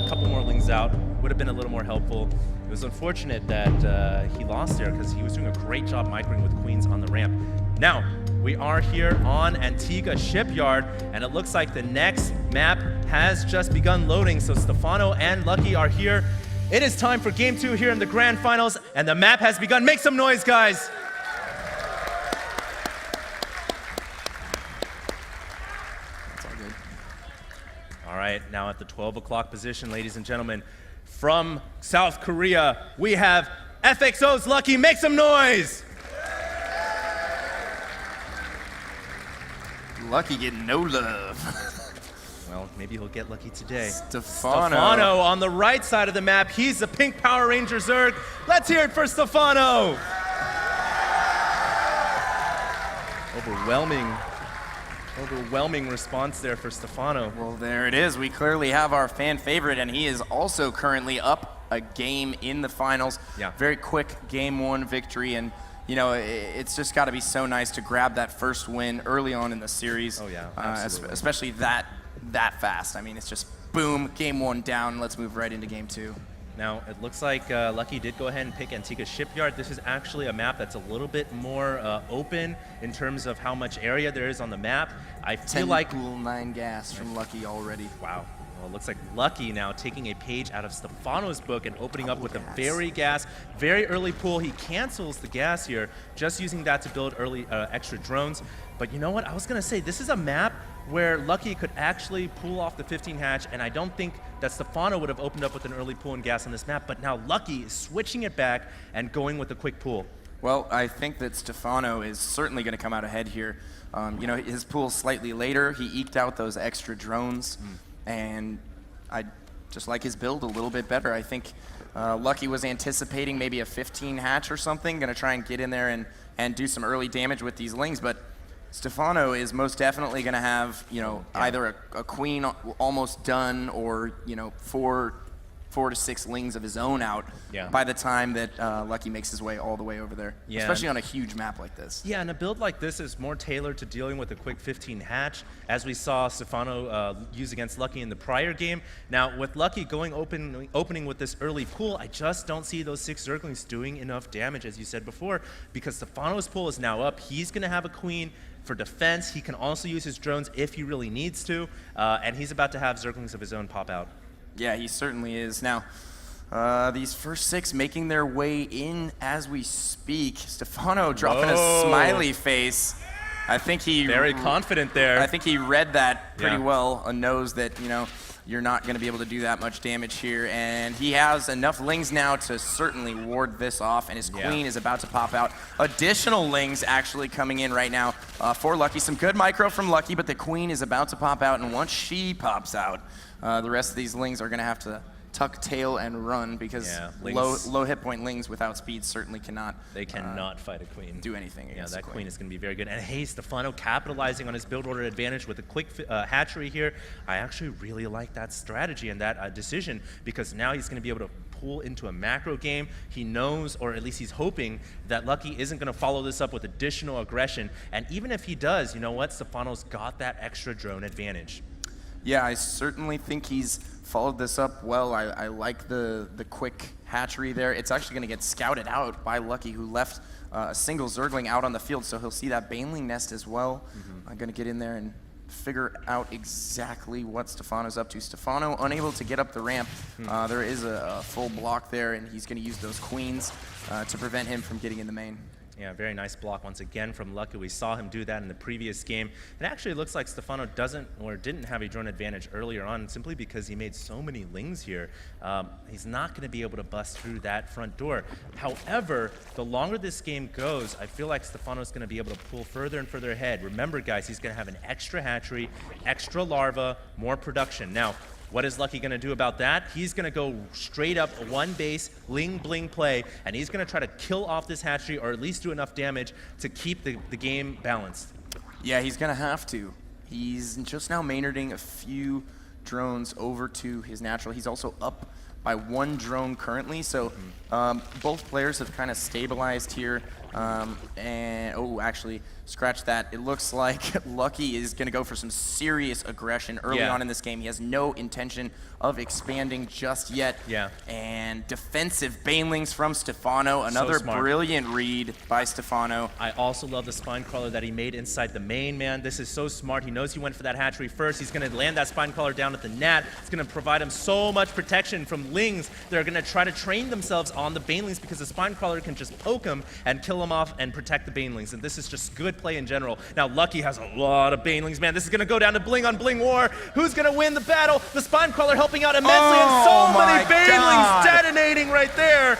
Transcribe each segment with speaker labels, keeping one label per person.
Speaker 1: a couple more lings out would have been a little more helpful. It was unfortunate that he lost there because he was doing a great job microing with queens on the ramp. Now, we are here on Antigua Shipyard, and it looks like the next map has just begun loading, so Stephano and Lucky are here. It is time for Game 2 here in the Grand Finals, and the map has begun. Make some noise, guys! All right, now at the 12 o'clock position, ladies and gentlemen, from South Korea, we have FXO's Lucky. Make some noise!
Speaker 2: Lucky getting no love.
Speaker 1: Well, maybe he'll get lucky today.
Speaker 2: Stephano
Speaker 1: on the right side of the map. He's the pink Power Ranger Zerg. Let's hear it for Stephano. Overwhelming response there for Stephano.
Speaker 2: Well, there it is. We clearly have our fan favorite, and he is also currently up a game in the finals.
Speaker 1: Yeah.
Speaker 2: Very quick Game 1 victory, and you know, it's just got to be so nice to grab that first win early on in the series.
Speaker 1: Oh yeah, absolutely.
Speaker 2: Especially that fast. I mean, it's just boom, Game 1 down. Let's move right into Game 2.
Speaker 1: Now, it looks like Lucky did go ahead and pick Antigua Shipyard. This is actually a map that's a little bit more open in terms of how much area there is on the map. I feel
Speaker 2: 10
Speaker 1: like
Speaker 2: pool, 9 gas from Lucky already.
Speaker 1: Wow. Well, it looks like Lucky now taking a page out of Stephano's book and opening up with a very early pool. He cancels the gas here, just using that to build early extra drones. But you know what? I was going to say, this is a map where Lucky could actually pull off the 15 hatch, and I don't think that Stephano would have opened up with an early pool and gas on this map, but now Lucky is switching it back and going with a quick pool.
Speaker 2: Well, I think that Stephano is certainly going to come out ahead here. You know, his pool slightly later, he eked out those extra drones, and I just like his build a little bit better. I think Lucky was anticipating maybe a 15 hatch or something, going to try and get in there and do some early damage with these lings, but Stephano is most definitely going to have, you know, either a queen almost done or, you know, four to six lings of his own out by the time that Lucky makes his way all the way over there, especially on a huge map like this. Yeah,
Speaker 1: and a build like this is more tailored to dealing with a quick 15 hatch, as we saw Stephano use against Lucky in the prior game. Now, with Lucky going opening with this early pool, I just don't see those 6 Zerglings doing enough damage, as you said before, because Stephano's pool is now up. He's going to have a queen for defense. He can also use his drones if he really needs to, and he's about to have Zerglings of his own pop out.
Speaker 2: Yeah, he certainly is. Now, these first 6 making their way in as we speak. Stephano dropping a smiley face. I think he
Speaker 1: very confident there.
Speaker 2: I think he read that pretty well and knows that, you know, you're not going to be able to do that much damage here, and he has enough lings now to certainly ward this off, and his queen is about to pop out. Additional lings actually coming in right now for Lucky. Some good micro from Lucky, but the queen is about to pop out, and once she pops out, the rest of these lings are going to have to tuck tail and run because low hit point lings without speed certainly cannot.
Speaker 1: They cannot fight a queen.
Speaker 2: Do anything against
Speaker 1: that queen is going to be very good. And hey, Stephano capitalizing on his build order advantage with a quick hatchery here. I actually really like that strategy and that decision because now he's going to be able to pull into a macro game. He knows, or at least he's hoping, that Lucky isn't going to follow this up with additional aggression. And even if he does, you know what? Stephano's got that extra drone advantage.
Speaker 2: Yeah, I certainly think he's followed this up well. I like the quick hatchery there. It's actually going to get scouted out by Lucky, who left a single Zergling out on the field, so he'll see that Baneling nest as well. I'm going to get in there and figure out exactly what Stephano's up to. Stephano unable to get up the ramp. There is a full block there, and he's going to use those queens to prevent him from getting in the main.
Speaker 1: Yeah, very nice block once again from Lucky. We saw him do that in the previous game. It actually looks like Stephano didn't have a drone advantage earlier on simply because he made so many lings here. He's not going to be able to bust through that front door. However, the longer this game goes, I feel like Stephano's going to be able to pull further and further ahead. Remember, guys, he's going to have an extra hatchery, extra larva, more production. Now, what is Lucky going to do about that? He's going to go straight up one base, ling bling play, and he's going to try to kill off this hatchery or at least do enough damage to keep the game balanced.
Speaker 2: Yeah, he's going to have to. He's just now Maynarding a few drones over to his natural. He's also up by 1 drone currently. So both players have kind of stabilized here. And oh, actually, scratch that. It looks like Lucky is going to go for some serious aggression early on in this game. He has no intention of expanding just yet.
Speaker 1: Yeah.
Speaker 2: And defensive banelings from Stephano. Another brilliant read by Stephano.
Speaker 1: I also love the spine crawler that he made inside the main, man. This is so smart. He knows he went for that hatchery first. He's going to land that spine crawler down at the net. It's going to provide him so much protection from lings that are going to try to train themselves on the banelings, because the spine crawler can just poke him and kill him off and protect the banelings. And this is just good play in general. Now, Lucky has a lot of banelings, man. This is going to go down to bling on bling war. Who's going to win the battle? The spine crawler helping out immensely, and so many banelings detonating right there.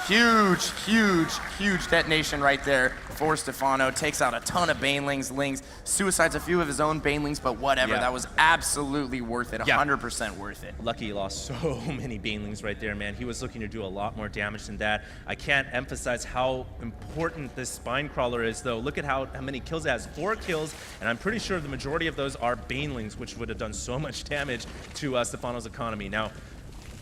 Speaker 2: Huge, huge, huge detonation right there for Stephano. Takes out a ton of banelings, lings, suicides a few of his own banelings, but whatever. That was absolutely worth it, 100% worth it.
Speaker 1: Lucky lost so many banelings right there, man. He was looking to do a lot more damage than that. I can't emphasize how important this spine crawler is, though. Look at how many kills it has. 4 kills, and I'm pretty sure the majority of those are banelings, which would have done so much damage to Stephano's economy. Now,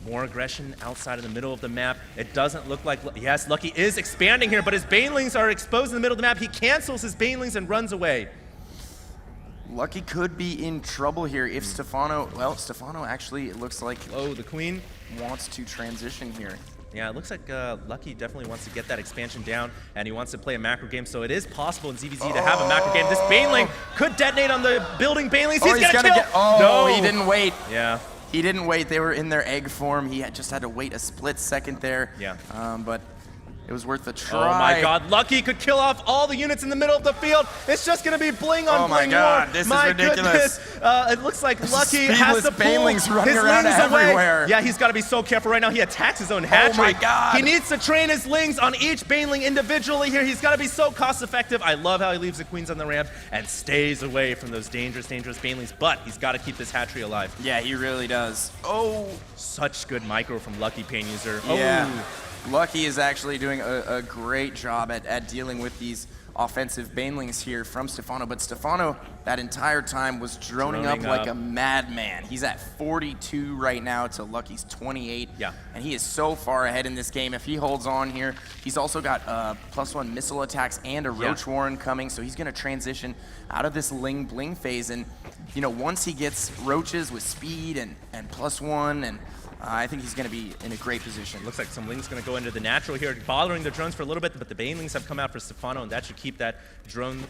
Speaker 1: more aggression outside of the middle of the map. It doesn't look like, yes, Lucky is expanding here, but his banelings are exposed in the middle of the map. He cancels his banelings and runs away.
Speaker 2: Lucky could be in trouble here if Stephano, well, Stephano actually, it looks like,
Speaker 1: oh, the queen
Speaker 2: wants to transition here.
Speaker 1: Yeah, it looks like Lucky definitely wants to get that expansion down, and he wants to play a macro game, so it is possible in ZVZ to have a macro game. This baneling could detonate on the building banelings. He's gonna kill.
Speaker 2: No, he didn't wait.
Speaker 1: Yeah.
Speaker 2: He didn't wait. They were in their egg form. He just had to wait a split second there.
Speaker 1: Yeah.
Speaker 2: But it was worth a try.
Speaker 1: Oh my God, Lucky could kill off all the units in the middle of the field. It's just gonna be bling on bling.
Speaker 2: Oh my God,
Speaker 1: war.
Speaker 2: this
Speaker 1: My
Speaker 2: is ridiculous.
Speaker 1: Goodness. It looks like Lucky has to pull
Speaker 2: banelings running
Speaker 1: his
Speaker 2: around
Speaker 1: lings
Speaker 2: everywhere.
Speaker 1: away. Yeah, he's gotta be so careful right now. He attacks his own hatchery.
Speaker 2: Oh my God.
Speaker 1: He needs to train his lings on each baneling individually here. He's gotta be so cost effective. I love how he leaves the queens on the ramp and stays away from those dangerous banelings, but he's gotta keep this hatchery alive.
Speaker 2: Yeah, he really does. Oh.
Speaker 1: Such good micro from Lucky Pain User.
Speaker 2: Yeah.
Speaker 1: Oh.
Speaker 2: Lucky is actually doing a great job at dealing with these offensive banelings here from Stephano, but Stephano that entire time was droning up like a madman. He's at 42 right now to Lucky's 28.
Speaker 1: Yeah.
Speaker 2: And he is so far ahead in this game. If he holds on here, he's also got +1 missile attacks and a Roach Warren coming, so he's gonna transition out of this Ling Bling phase. And you know, once he gets Roaches with speed and +1, and I think he's going to be in a great position.
Speaker 1: Looks like some Ling's going to go into the natural here, bothering the drones for a little bit, but the banelings have come out for Stephano, and that should keep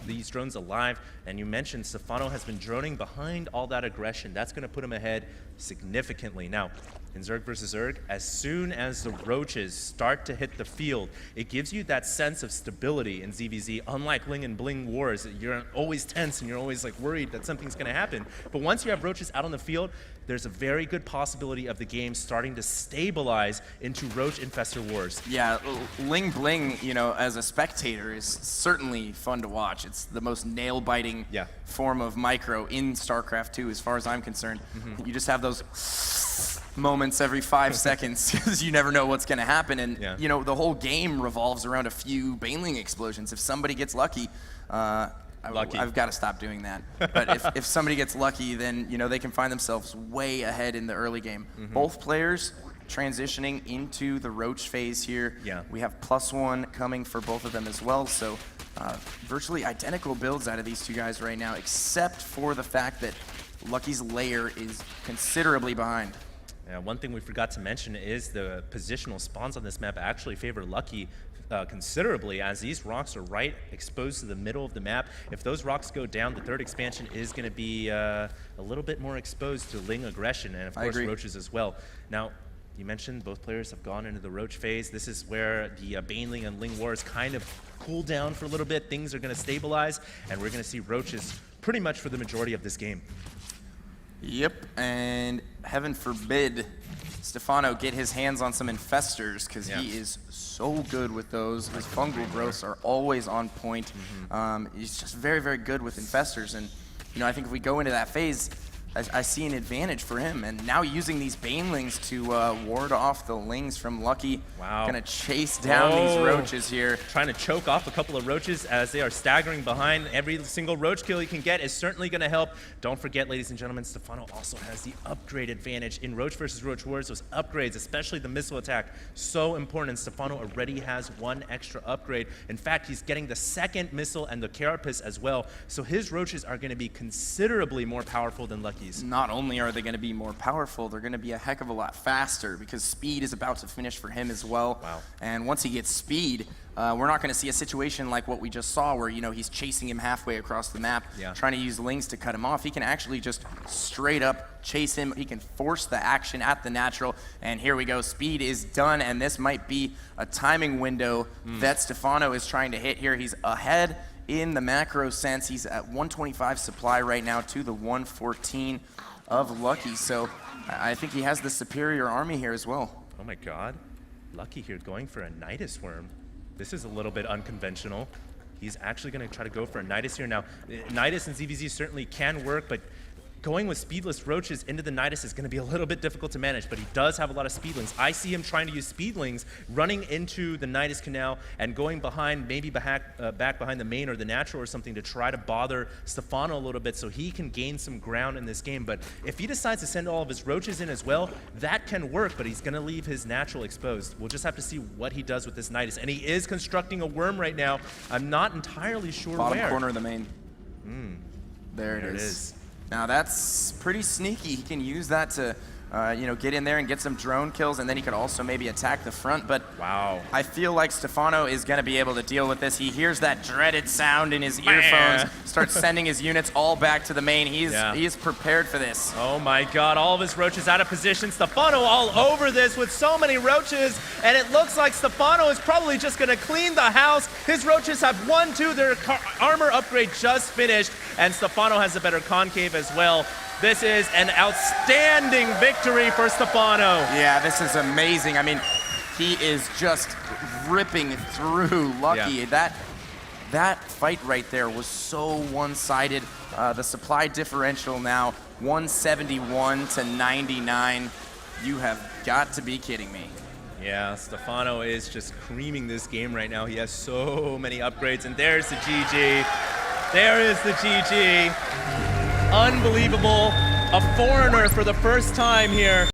Speaker 1: these drones alive. And you mentioned Stephano has been droning behind all that aggression. That's going to put him ahead significantly. Now, in Zerg versus Zerg, as soon as the Roaches start to hit the field, it gives you that sense of stability in ZVZ. Unlike Ling and Bling wars, you're always tense and you're always like worried that something's going to happen. But once you have Roaches out on the field, there's a very good possibility of the game starting to stabilize into Roach Infestor wars.
Speaker 2: Yeah, Ling Bling, you know, as a spectator is certainly fun to watch. It's the most nail-biting form of micro in StarCraft 2 as far as I'm concerned. You just have those moments every 5 seconds because you never know what's going to happen. And, you know, the whole game revolves around a few baneling explosions. If somebody gets lucky, I've got to stop doing that. But if somebody gets lucky, then, you know, they can find themselves way ahead in the early game. Both players transitioning into the Roach phase here. We have +1 coming for both of them as well. So virtually identical builds out of these two guys right now, except for the fact that Lucky's layer is considerably behind.
Speaker 1: One thing we forgot to mention is the positional spawns on this map actually favor Lucky considerably, as these rocks are right exposed to the middle of the map. If those rocks go down, the third expansion is going to be a little bit more exposed to Ling aggression, and of course Roaches as well. Now, you mentioned both players have gone into the Roach phase. This is where the Baneling and Ling wars kind of cool down for a little bit. Things are going to stabilize, and we're going to see Roaches pretty much for the majority of this game.
Speaker 2: Yep, and heaven forbid Stephano get his hands on some infestors, because he is so good with those. His fungal growths are always on point. He's just very, very good with infestors, and you know, I think if we go into that phase, I see an advantage for him, and now using these banelings to ward off the lings from Lucky.
Speaker 1: Wow.
Speaker 2: Gonna chase down these roaches here.
Speaker 1: Trying to choke off a couple of roaches as they are staggering behind. Every single roach kill he can get is certainly going to help. Don't forget, ladies and gentlemen, Stephano also has the upgrade advantage in Roach versus Roach Wars. Those upgrades, especially the missile attack, so important, and Stephano already has one extra upgrade. In fact, he's getting the second missile and the carapace as well, so his roaches are going to be considerably more powerful than Lucky's.
Speaker 2: Not only are they going to be more powerful, they're going to be a heck of a lot faster because speed is about to finish for him as well.
Speaker 1: Wow.
Speaker 2: And once he gets speed, we're not going to see a situation like what we just saw where, he's chasing him halfway across the map, trying to use lings to cut him off. He can actually just straight up chase him. He can force the action at the natural. And here we go. Speed is done, and this might be a timing window that Stephano is trying to hit here. He's ahead in the macro sense. He's at 125 supply right now to the 114 of Lucky. So I think he has the superior army here as well.
Speaker 1: Oh my god. Lucky here going for a Nidus Worm. This is a little bit unconventional. He's actually going to try to go for a Nidus here. Now, Nidus and ZVZ certainly can work, but going with speedless roaches into the Nidus is going to be a little bit difficult to manage, but he does have a lot of speedlings. I see him trying to use speedlings, running into the Nidus Canal and going behind, maybe back behind the main or the natural or something to try to bother Stephano a little bit so he can gain some ground in this game. But if he decides to send all of his roaches in as well, that can work, but he's going to leave his natural exposed. We'll just have to see what he does with this Nidus. And he is constructing a worm right now. I'm not entirely sure
Speaker 2: Bottom
Speaker 1: where.
Speaker 2: corner of the main. There it is. Now that's pretty sneaky. He can use that to, get in there and get some drone kills, and then he could also maybe attack the front. But
Speaker 1: wow,
Speaker 2: I feel like Stephano is going to be able to deal with this. He hears that dreaded sound in his earphones, starts sending his units all back to the main. He is prepared for this.
Speaker 1: Oh my god, all of his roaches out of position. Stephano all over this with so many roaches, and it looks like Stephano is probably just going to clean the house. His roaches have 1-2, their armor upgrade just finished, and Stephano has a better concave as well. This is an outstanding victory for Stephano.
Speaker 2: Yeah, this is amazing. I mean, he is just ripping through Lucky.
Speaker 1: Yeah.
Speaker 2: That fight right there was so one-sided. The supply differential now 171 to 99. You have got to be kidding me.
Speaker 1: Yeah, Stephano is just creaming this game right now. He has so many upgrades, and there's the GG. There is the GG. Unbelievable. A foreigner for the first time here.